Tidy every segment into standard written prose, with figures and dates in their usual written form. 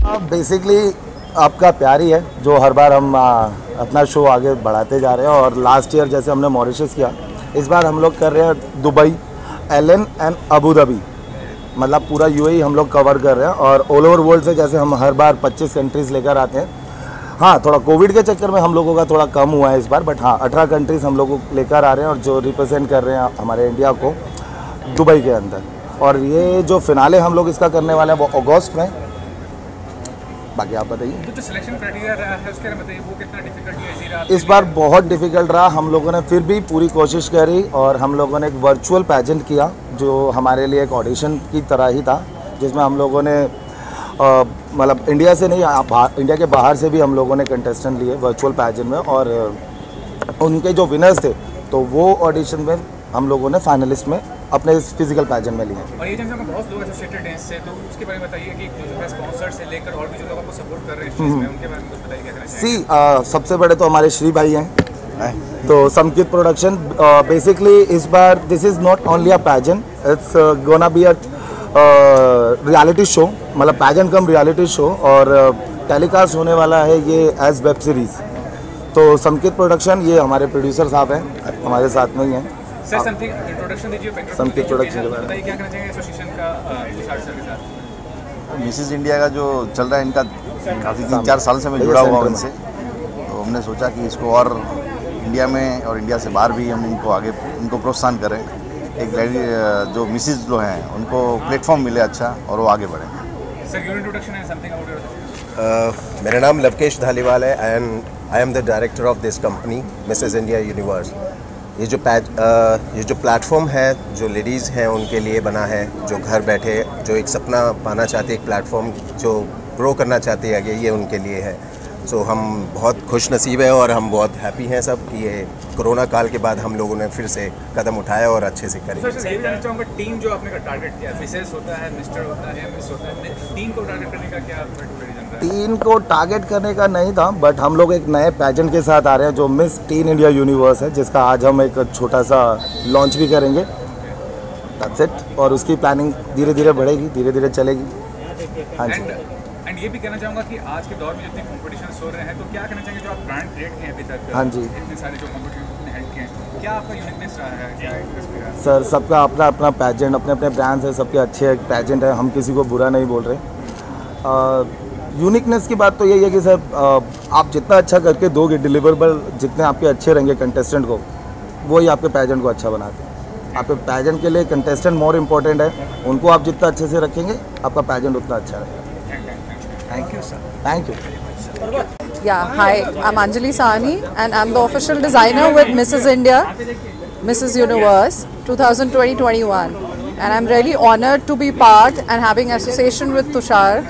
Basically आपका प्यार ही है जो हर बार हम अपना शो आगे बढ़ाते जा रहे हैं। और लास्ट ईयर जैसे हमने मॉरिशस किया, इस बार हम लोग कर रहे हैं Dubai, Al Ain and Abu Dhabi, मतलब पूरा यूएई हम लोग कवर कर रहे हैं। और ऑल ओवर वर्ल्ड से जैसे हम हर बार 25 कंट्रीज़ लेकर आते हैं। हाँ, थोड़ा कोविड के चक्कर में हम लोगों का थोड़ा कम हुआ है इस बार, बट हाँ 18 कंट्रीज़ हम लोग लेकर आ रहे हैं और जो रिप्रेजेंट कर रहे हैं हमारे इंडिया को दुबई के अंदर। और ये जो फिनाले हम लोग इसका करने वाले हैं वो अगस्त में। बाकी आप बताइए। तो सिलेक्शन क्राइटेरिया रहा है उसके बारे में बताइए, वो कितना डिफिकल्ट रहा? इस बार बहुत डिफिकल्ट रहा। हम लोगों ने फिर भी पूरी कोशिश करी और हम लोगों ने एक वर्चुअल पैजेंट किया जो हमारे लिए एक ऑडिशन की तरह ही था, जिसमें हम लोगों ने मतलब इंडिया से नहीं, इंडिया के बाहर से भी हम लोगों ने कंटेस्टेंट लिए वर्चुअल पैजेंट में। और उनके जो विनर्स थे तो वो ऑडिशन में हम लोगों ने फाइनलिस्ट में अपने इस फिजिकल पैजेंट में लिए। और ये जन बहुत लोग एसोसिएटेड हैं इससे, तो उसके बारे में बताइए कि जो है स्पॉन्सर से लेकर और भी जो लोग आपको सपोर्ट कर रहे हैं इस चीज़ में, उनके बारे में कुछ बताइए क्या करना चाहिए। सबसे बड़े तो हमारे श्री भाई हैं, तो समकित प्रोडक्शन। बेसिकली इस बार this is not only a pageant, it's gonna be a reality show, मतलब पैजेंट कम रियलिटी शो। और टेलीकास्ट होने वाला है ये एज वेब सीरीज़। तो समकित प्रोडक्शन, ये हमारे प्रोड्यूसर साहब हैं, हमारे साथ में ही हैं। सर समथिंग इंट्रोडक्शन दीजिए, समथिंग प्रोडक्शन के बारे में बताइए क्या करना चाहिए एसोसिएशन का तुषार सर के साथ। मिसेस इंडिया का जो चल रहा है इनका काफ़ी 3-4 साल से मैं जुड़ा हुआ हूँ इनसे, तो हमने सोचा कि इसको और इंडिया में और इंडिया से बाहर भी हम इनको प्रोत्साहन करें। एक लेडी जो मिसेस जो हैं उनको प्लेटफॉर्म मिले अच्छा और वो आगे बढ़ें। सर योर इंट्रोडक्शन है समथिंग अबाउट। मेरा नाम लवकेश धालीवाल है and I am the director of this company Mrs India universe. ये जो प्लेटफॉर्म है जो लेडीज़ हैं उनके लिए बना है, जो घर बैठे जो एक सपना पाना चाहते एक प्लेटफॉर्म जो ग्रो करना चाहते हैं आगे, ये उनके लिए है। सो हम बहुत खुश नसीब है और हम बहुत हैप्पी हैं सब कि ये कोरोना काल के बाद हम लोगों ने फिर से कदम उठाया और अच्छे से करें। सर ये जानना चाहूँगा, टीम जो आपने टारगेट किया, मिसेस होता है, मिस्टर होता है, मिस होता है, टीम को टारगेट करने का क्या रीज़न रहा? टीन को टारगेट करने का नहीं था, बट हम लोग एक नए पैजेंट के साथ आ रहे हैं जो मिस टीन इंडिया यूनिवर्स है, जिसका आज हम एक छोटा सा लॉन्च भी करेंगे। That's it. और उसकी प्लानिंग धीरे धीरे बढ़ेगी, धीरे धीरे चलेगी। हाँ जी। एंड ये भी कहना चाहूँगा कि आज के दौर में जितने कॉम्पिटिशन हो रहे हैं, तो क्या कहना चाहिए जो आप ब्रांड क्रिएट किए अभी तक? हाँ जी। इतने सारे जो कॉम्पिटिशन हेल्प किए हैं, क्या आपका यूनिकनेस रहा है? क्या सर सबका अपना अपना पैजेंट, अपने अपने ब्रांड्स है, सबके अच्छे पैजेंट है, हम किसी को बुरा नहीं बोल रहे। यूनिकनेस की बात तो यही है कि सर आप जितना अच्छा करके दोगे, डिलीवरेबल जितने आपके अच्छे रहेंगे कंटेस्टेंट को, वही आपके पैजेंट को अच्छा बनाते हैं। आपके पैजेंट के लिए कंटेस्टेंट मोर इम्पोर्टेंट है, उनको आप जितना अच्छे से रखेंगे आपका पैजेंट उतना अच्छा रहेगा। Thank you sir. Thank you. Yeah, hi, I'm Anjali Sahni and I'm the official designer with Mrs. India, Mrs. Universe 2020-21, and I'm really honored to be part and having association with Tushar,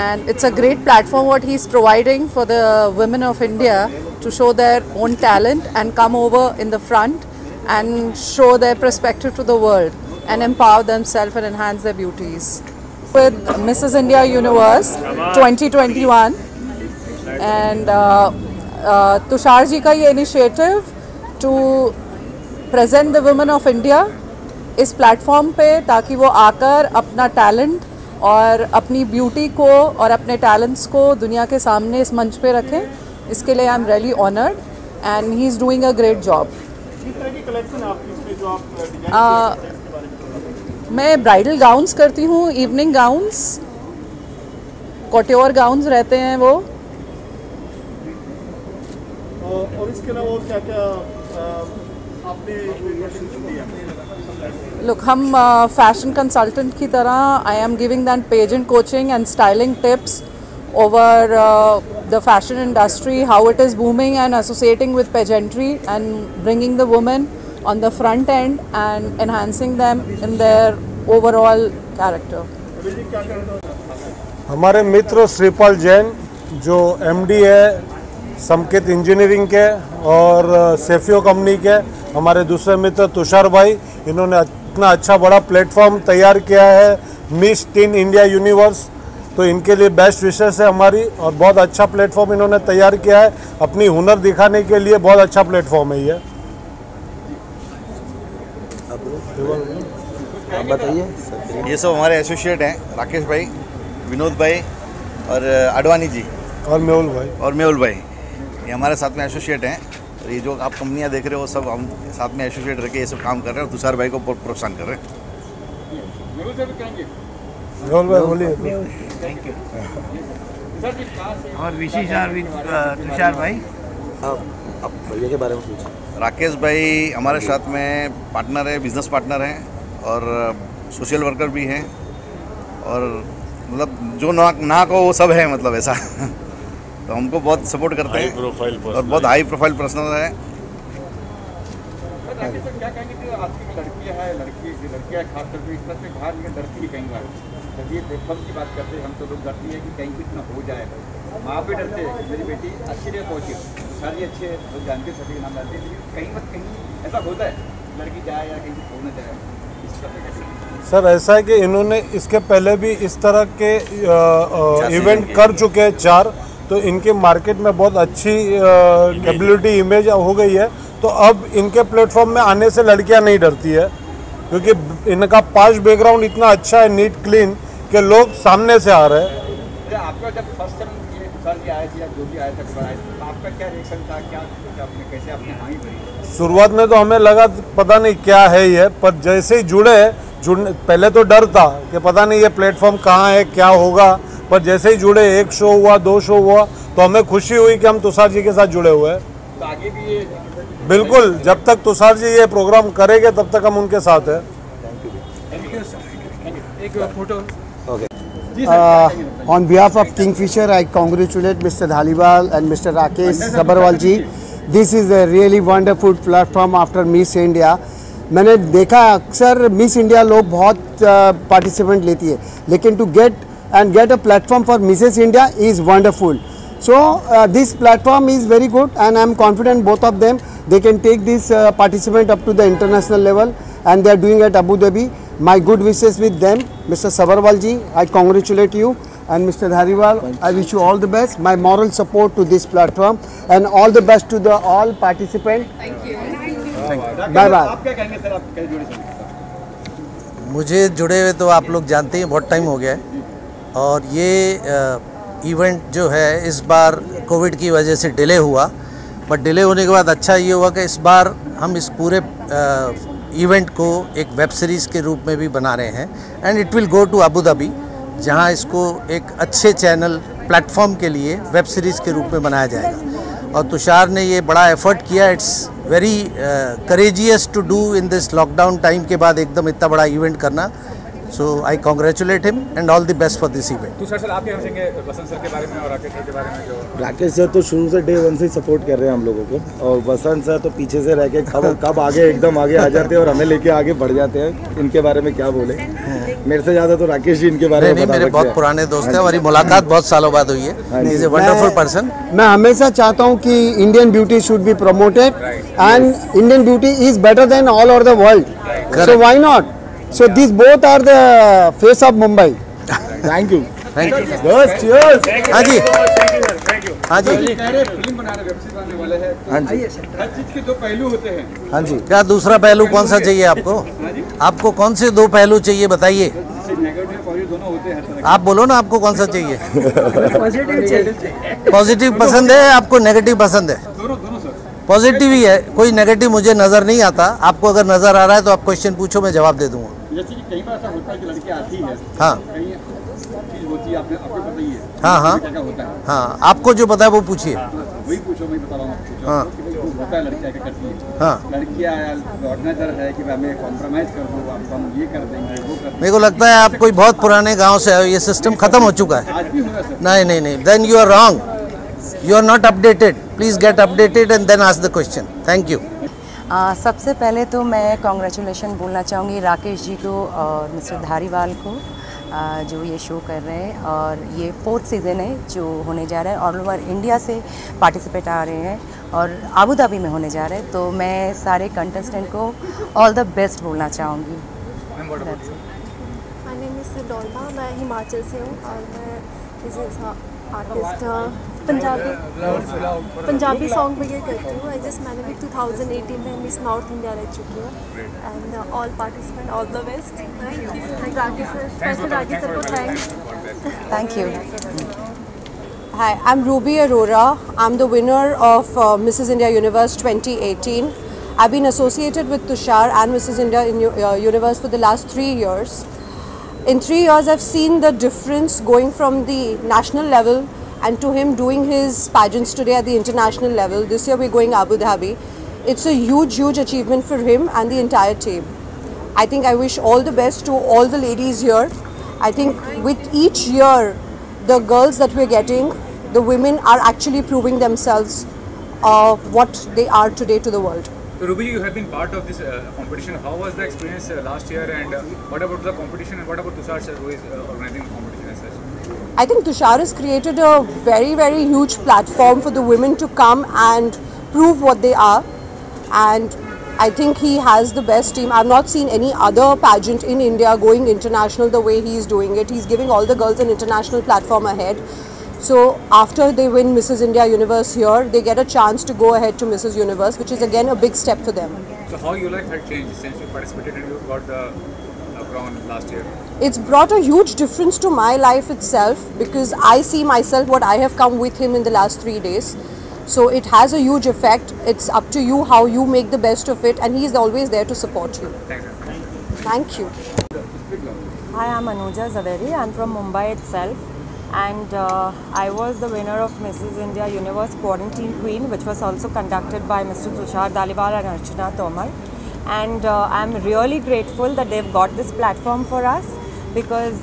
and it's a great platform what he's providing for the women of India to show their own talent and come over in the front and show their perspective to the world and empower themselves and enhance their beauties. With Mrs. India Universe 2021 and Tushar ji का ये initiative to present the women of India इस platform पे, ताकि वो आकर अपना talent और अपनी ब्यूटी को और अपने टैलेंट्स को दुनिया के सामने इस मंच पे रखें। इसके लिए I am really honoured and he is doing a great job. मैं ब्राइडल गाउन्स करती हूँ, इवनिंग गाउन्स, कॉट्योर गाउन्स रहते हैं वो। और इसके अलावा क्या क्या आपने लुक, हम फैशन कंसल्टेंट की तरह I am giving that pageant coaching and styling tips over the fashion industry, how it is booming, and associating with pageantry and bringing the women on the front end and enhancing them in their overall character. हमारे मित्र श्रीपाल जैन जो MD है समकित engineering के और सेफियो company के, हमारे दूसरे मित्र तुषार भाई, इन्होंने इतना अच्छा बड़ा प्लेटफॉर्म तैयार किया है मिस टीन इंडिया यूनिवर्स, तो इनके लिए बेस्ट विशेष है हमारी। और बहुत अच्छा प्लेटफॉर्म इन्होंने तैयार किया है, अपनी हुनर दिखाने के लिए बहुत अच्छा प्लेटफॉर्म है ये। बताइए। ये सब हमारे एसोसिएट हैं, राकेश भाई, विनोद भाई, और अडवाणी जी और मेहुल भाई ये हमारे साथ में एसोसिएट हैं। और ये जो आप कंपनियां देख रहे हो सब हम साथ में एसोसिएट रह के ये सब काम कर रहे हैं और तुषार भाई को प्रोत्साहन कर रहे हैं। मेहुल भाई बोलिए। Thank you. और विशेष तुषार भाई अब भैया के बारे में पूछिए। राकेश भाई हमारे साथ में पार्टनर है, बिजनेस पार्टनर हैं और सोशल वर्कर भी हैं और मतलब जो ना को वो सब है, मतलब ऐसा तो हमको बहुत सपोर्ट करते हैं और बहुत हाई प्रोफाइल पर्सनल है। क्या कहेंगे कि आज की लड़कियां खास करके इस तरह से बाहर निकल डरती है कई बार। जब ये प्लेटफॉर्म की बात करते हैं हम तो लोग डरती है कि कहीं कुछ ना हो जाए। माँ भी डरते हैं कि मेरी बेटी अच्छी जगह पहुँची, सारी अच्छे लोग जानते सभी के नाम जानते हैं, कहीं मत कहीं ऐसा होता है लड़की जाए या कहीं हो ना जाए इस तरह। सर ऐसा है कि इन्होंने इसके पहले भी इस तरह के इवेंट कर चुके हैं 4, तो इनके मार्केट में बहुत अच्छी कैपेबिलिटी इमेज हो गई है। तो अब इनके प्लेटफॉर्म में आने से लड़कियां नहीं डरती है क्योंकि इनका पास्ट बैकग्राउंड इतना अच्छा है, नीट क्लीन, कि लोग सामने से आ रहे हैं। आपका जब फर्स्ट टाइम ये तुषार जी आए थे या जो भी आए थे तो आपका क्या रिएक्शन था, क्या आपने कैसे आपने हाँ ही भरी? शुरुआत में तो हमें लगा पता नहीं क्या है ये, पर जैसे ही जुड़ने पहले तो डर था कि पता नहीं ये प्लेटफॉर्म कहाँ है, क्या होगा, पर जैसे ही जुड़े 1 शो हुआ 2 शो हुआ तो हमें खुशी हुई कि हम तुषार जी के साथ जुड़े हुए हैं। तो आगे भी ये बिल्कुल, जब तक तुषार जी ये प्रोग्राम करेंगे तब तक हम उनके साथ हैं। एक photo. On behalf of Kingfisher, I congratulate Mr. Dhaliwal and Mr. Rakesh Sabharwal ji. This is a really wonderful platform after Miss India. मैंने देखा अक्सर मिस इंडिया लोग बहुत पार्टिसिपेंट लेती है, लेकिन to get a platform for Mrs. India is wonderful. So this platform is very good and I am confident both of them they can take this participant up to the international level and they are doing at Abu Dhabi. My good wishes with them. Mr. Sabharwal ji, I congratulate you, and Mr. Dhaliwal, I wish you all the best. My moral support to this platform and all the best to the all participants. Thank you. Bye bye. आप क्या कहेंगे sir, आप कैसे जुड़े sir? मुझे जुड़े हुए तो आप लोग जानते हैं बहुत टाइम हो गया है, और ये इवेंट जो है इस बार कोविड की वजह से डिले हुआ, बट डिले होने के बाद अच्छा ये हुआ कि इस बार हम इस पूरे इवेंट को एक वेब सीरीज़ के रूप में भी बना रहे हैं and it will go to Abu Dhabi, जहां इसको एक अच्छे चैनल प्लेटफॉर्म के लिए वेब सीरीज़ के रूप में बनाया जाएगा। और तुषार ने ये बड़ा एफर्ट किया, it's very courageous to do in this lockdown time के बाद एकदम इतना बड़ा इवेंट करना। So I congratulate him and all the best for this event. Tushar sir, आप क्या कहेंगे बसंत सर के बारे में और राकेश सर के बारे में? जो राकेश सर तो शुरू से डे 1 से सपोर्ट कर रहे हैं हम लोगों को, और बसंत सर तो पीछे से रह के कब आगे एकदम आगे आ जाते हैं और हमें लेके आगे बढ़ जाते हैं। इनके बारे में क्या बोले, मेरे से ज़्यादा तो राकेश जी इनके बारे में नहीं, मेरे बहुत पुराने दोस्त हैं, हमारी मुलाकात बहुत सालों बाद हुई है। He is a wonderful person. मैं हमेशा चाहता हूँ कि Indian beauty should be promoted and Indian beauty is better than all over the world, so why not? So these both are the face of Mumbai. Thank you. Yes, cheers. हाँ जी, thank you. हाँ जी, film बना रहे, web series बनाने वाले हैं, हाँ जी, हर चीज के 2 पहलू होते हैं। हाँ जी। क्या दूसरा पहलू कौन सा चाहिए आपको? आपको कौन से 2 पहलू चाहिए बताइए? नेगेटिव पॉजिटिव दोनों होते हैं हर तरह आप बोलो ना, आपको कौन सा चाहिए? पॉजिटिव पसंद है आपको, नेगेटिव पसंद है? दोनों सर। पॉजिटिव ही है, कोई नेगेटिव मुझे नज़र नहीं आता। आपको अगर नज़र आ रहा है तो आप क्वेश्चन पूछो, मैं जवाब दे दूंगा। जैसे कि कई बार ऐसा होता है कि लड़की आती है, हाँ कहीं चीज होती है, आपको पता ही है। हाँ हाँ क्या होता है, हाँ, आपको जो पता है वो पूछिए। वही पूछो, मैं बता रहा हूँ। हाँ होता है, लड़कियाँ क्या करती है, हाँ, लड़कियाँ ऑर्डिनर है कि हमें कॉम्प्रोमाइज़ कर दो, आप हम ये कर देंगे, वो कर देंगे। मेरे को लगता है आप कोई बहुत पुराने गांव से आए, ये सिस्टम खत्म हो चुका है। आज भी होगा सर। नहीं, then you are wrong, you are not updated. Please get updated and then ask the question. Thank you. सबसे पहले तो मैं कॉन्ग्रेचुलेशन बोलना चाहूँगी राकेश जी को और मिस्टर धारीवाल को, जो ये शो कर रहे हैं, और ये 4th सीज़न है जो होने जा रहा है। ऑल ओवर इंडिया से पार्टिसिपेट आ रहे हैं और आबू धाबी में होने जा रहे हैं, तो मैं सारे कंटेस्टेंट को ऑल द बेस्ट बोलना चाहूँगी। माय नेम इज़ डोल्मा, मैं हिमाचल से हूँ और मैं आर्टिस्ट पंजाबी सॉन्ग में ये करती हूँ। मैंने भी 2018 में मिस नॉर्थ इंडिया रह चुकी हूँ। And all participant all the best. Thank you. Hi, I'm Ruby Arora. I'm the winner of Mrs. India Universe 2018. I've been associated with Tushar and Mrs. India Universe for the last 3 years. In 3 years, I've seen the difference going from the national level and to him doing his pageants today at the international level. This year we're going Abu Dhabi. It's a huge, huge achievement for him and the entire team. I think I wish all the best to all the ladies here. I think with each year, the girls that we're getting, the women are actually proving themselves what they are today to the world. So Ruby, you have been part of this competition. How was the experience last year, and what about the competition, and what about Tushar sir, who is organizing the competition as such? I think Tushar has created a very, very huge platform for the women to come and prove what they are, and I think he has the best team. I've not seen any other pageant in India going international the way he's doing it. He's giving all the girls an international platform ahead. So after they win Mrs. India Universe here, they get a chance to go ahead to Mrs. Universe, which is again a big step for them. So how your life had changed since you participated and you got the crown last year? It's brought a huge difference to my life itself, because I see myself what I have come with him in the last 3 days. So it has a huge effect. It's up to you how you make the best of it, and he is always there to support you. Thank you. Hi, I'm Anuja Zaveri. I'm from Mumbai itself, and I was the winner of Mrs. India Universe Quarantine Queen, which was also conducted by Mr. Tushar Dhaliwal and Archana Tomar. And I'm really grateful that they've got this platform for us, because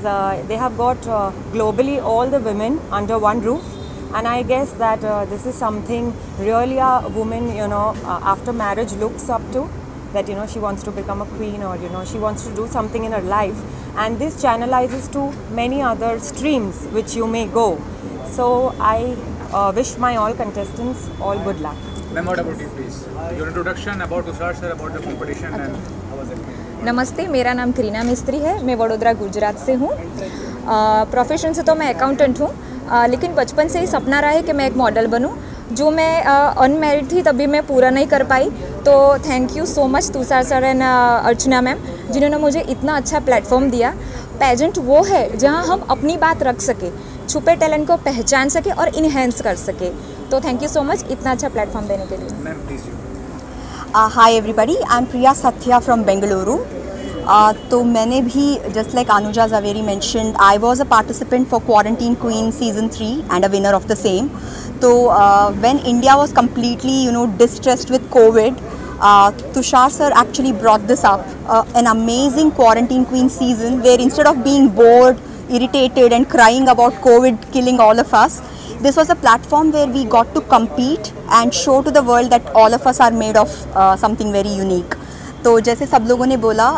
they have got globally all the women under one roof. And I guess that this is something really a woman, after marriage looks up to, that, she wants to become a queen, or, she wants to do something in her life. And this channelizes to many other streams which you may go. So I wish my all contestants all good luck. Ma'am, what about you, please? Your introduction about Tushar sir, about the competition, and how was it? नमस्ते, मेरा नाम करीना मिस्त्री है। मैं वडोदरा गुजरात से हूँ। Profession से तो मैं अकाउंटेंट हूँ, लेकिन बचपन से ही सपना रहा है कि मैं एक मॉडल बनूं, जो मैं अनमैरिड थी तभी मैं पूरा नहीं कर पाई। तो thank you so much Tushar sir and Archana ma'am, जिन्होंने मुझे इतना अच्छा प्लेटफॉर्म दिया। पेजेंट वो है जहां हम अपनी बात रख सके, छुपे टैलेंट को पहचान सके और इन्हेंस कर सके। तो थैंक यू सो मच इतना अच्छा प्लेटफॉर्म देने के लिए। Hi everybody, I am Priya Satya from Bengaluru. तो मैंने भी just like Anuja Javeri mentioned, I was a participant for quarantine queen season 3 and a winner of the same. तो when India was completely distressed with COVID, Tushar sir actually brought this up, an amazing quarantine queen season, where instead of being bored, irritated and crying about COVID killing all of us, this was a platform where we got to compete and show to the world that all of us are made of something very unique. तो जैसे सब लोगों ने बोला,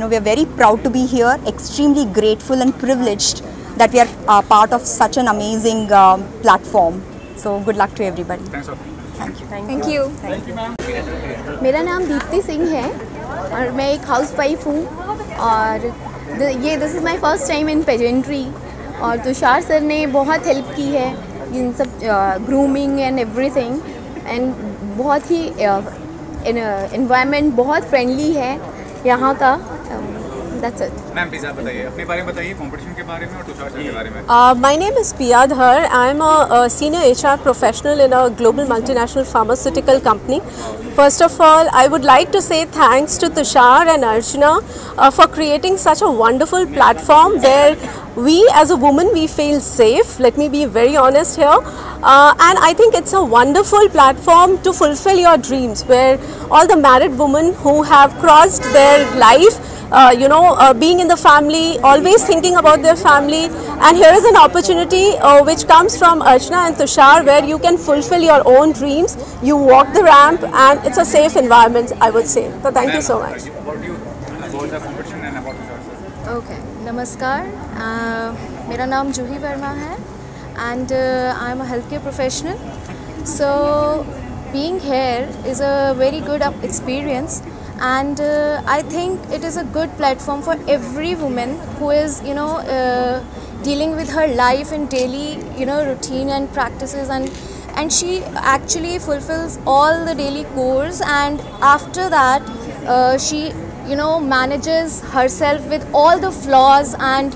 we are very proud to be here, extremely grateful and privileged that we are part of such an amazing platform. So good luck to everybody. Thank you. मेरा नाम दीप्ति सिंह है और मैं एक हाउसवाइफ हूँ, और this is my first time in pageantry. और Tushar sir ने बहुत हेल्प की है इन सब ग्रूमिंग एंड एवरीथिंग, एंड बहुत ही एनवायरनमेंट बहुत फ्रेंडली है यहाँ का। That's it. मैम प्लीज आप बताइए, अपने बारे में बताइए, कंपटीशन के बारे में और तुषार सर के बारे में। My name is Pia Dhar. I am a senior HR professional in a global multinational pharmaceutical company. First of all, I would like to say thanks to Tushar and Archana for creating such a wonderful platform where we as a woman, we feel safe. Let me be very honest here. And I think it's a wonderful platform to fulfill your dreams, where all the married women who have crossed their life, being in the family, always thinking about their family, and here is an opportunity which comes from Archana and Tushar, where you can fulfill your own dreams. You walk the ramp and it's a safe environment, I would say. So thank you so much. About you, about the competition and about Tushar sir. Okay, नमस्कार, मेरा नाम जूही वर्मा है, and I am a healthcare professional. So being here is a very good experience. And I think it is a good platform for every woman who is dealing with her life and daily, routine and practices, and she actually fulfills all the daily chores, and after that she manages herself with all the flaws and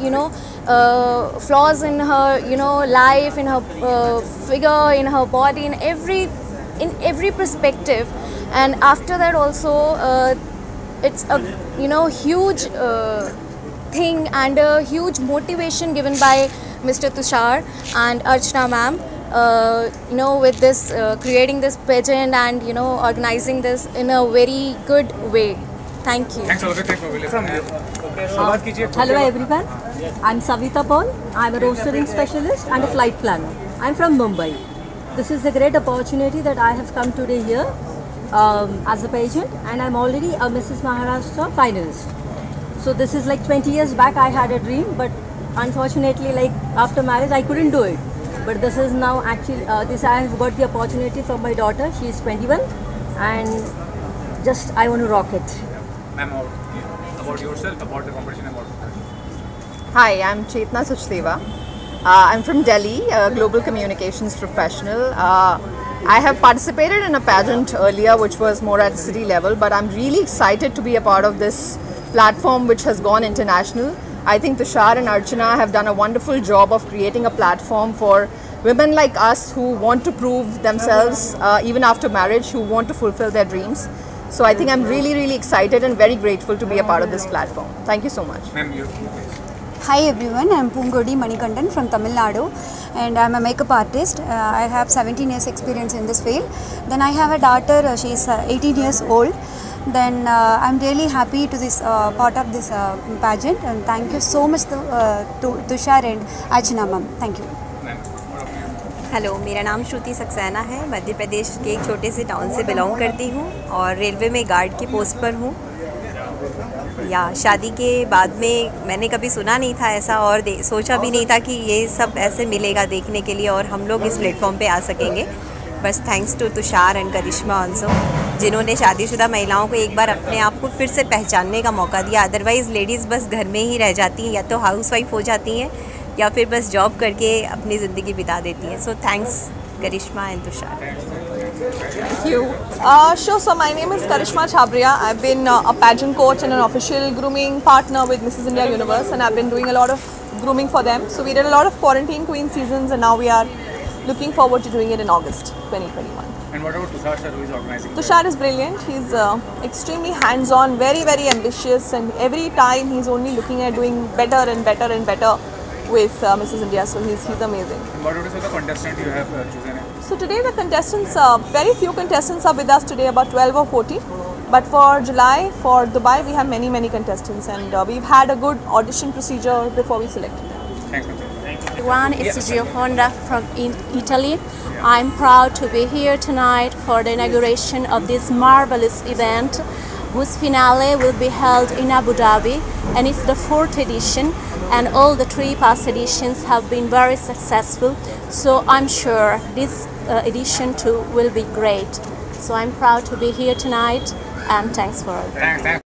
flaws in her life, in her figure, in her body, in every perspective. And after that also it's a huge thing and a huge motivation given by Mr. Tushar and Archana ma'am, with this creating this pageant and organizing this in a very good way. Thank you. Thanks, Olivia. Thanks, Olivia. From you. Hello everyone, I'm Savita Paul. I'm a rostering specialist and a flight planner. I'm from Mumbai. This is a great opportunity that I have come today here as a pageant, and I'm already a Mrs. Maharashtra finalist. So this is like 20 years back I had a dream, but unfortunately after marriage I couldn't do it. But this is now actually, I have got the opportunity from my daughter. She is 21 and just I want to rock it. Ma'am, about yourself, about the competition, about Hi, I'm Chetna Sachdeva. I'm from Delhi, a global communications professional. I have participated in a pageant earlier which was more at city level, but I'm really excited to be a part of this platform which has gone international. I think Tushar and Archana have done a wonderful job of creating a platform for women like us who want to prove themselves even after marriage, who want to fulfill their dreams. So I think I'm really excited and very grateful to be a part of this platform. Thank you so much. Hi everyone, I'm Pungodi Manikandan from Tamil Nadu, and I'm a makeup artist. I have 17 years experience in this field. Then I have a daughter, she is 18 years old. Then I'm really happy to this part of this pageant, and thank you so much to Tushar and Archana ma'am. Thank you. Hello, मेरा नाम श्रुति सक्सेना है। मध्य प्रदेश के एक छोटे से town से belong करती हूँ और रेलवे में गार्ड की पोस्ट पर हूँ। शादी के बाद में मैंने कभी सुना नहीं था ऐसा और सोचा भी नहीं था कि ये सब ऐसे मिलेगा देखने के लिए और हम लोग इस प्लेटफॉर्म पे आ सकेंगे। बस thanks to Tushar and Karishma also, जिन्होंने शादीशुदा महिलाओं को एक बार अपने आप को फिर से पहचानने का मौका दिया। अदरवाइज़ लेडीज़ बस घर में ही रह जाती हैं, या तो हाउसवाइफ हो जाती हैं या फिर बस जॉब करके अपनी ज़िंदगी बिता देती हैं। So thanks Karishma and Tushar. Thank you. So my name is Karishma Chhabria. I've been a pageant coach and an official grooming partner with Mrs. India Universe, and I've been doing a lot of grooming for them. So we did a lot of quarantine queen seasons, and now we are looking forward to doing it in August 2021. And what about Tushar sir, who is organizing? Tushar is brilliant. He's extremely hands-on, very ambitious, and every time he's only looking at doing better and better and better with Mrs. India. So he's amazing. And what about the contestant you have chosen? So today the contestants, very few contestants are with us today, about 12 or 14. But for July, for Dubai, we have many contestants, and we've had a good audition procedure before we selected them. Thanks. Everyone, it's Gio Honda from Italy. I'm proud to be here tonight for the inauguration of this marvelous event, whose finale will be held in Abu Dhabi, and it's the 4th edition, and all the 3 past editions have been very successful. So I'm sure this edition too will be great. So I'm proud to be here tonight, and thanks for it. Thanks.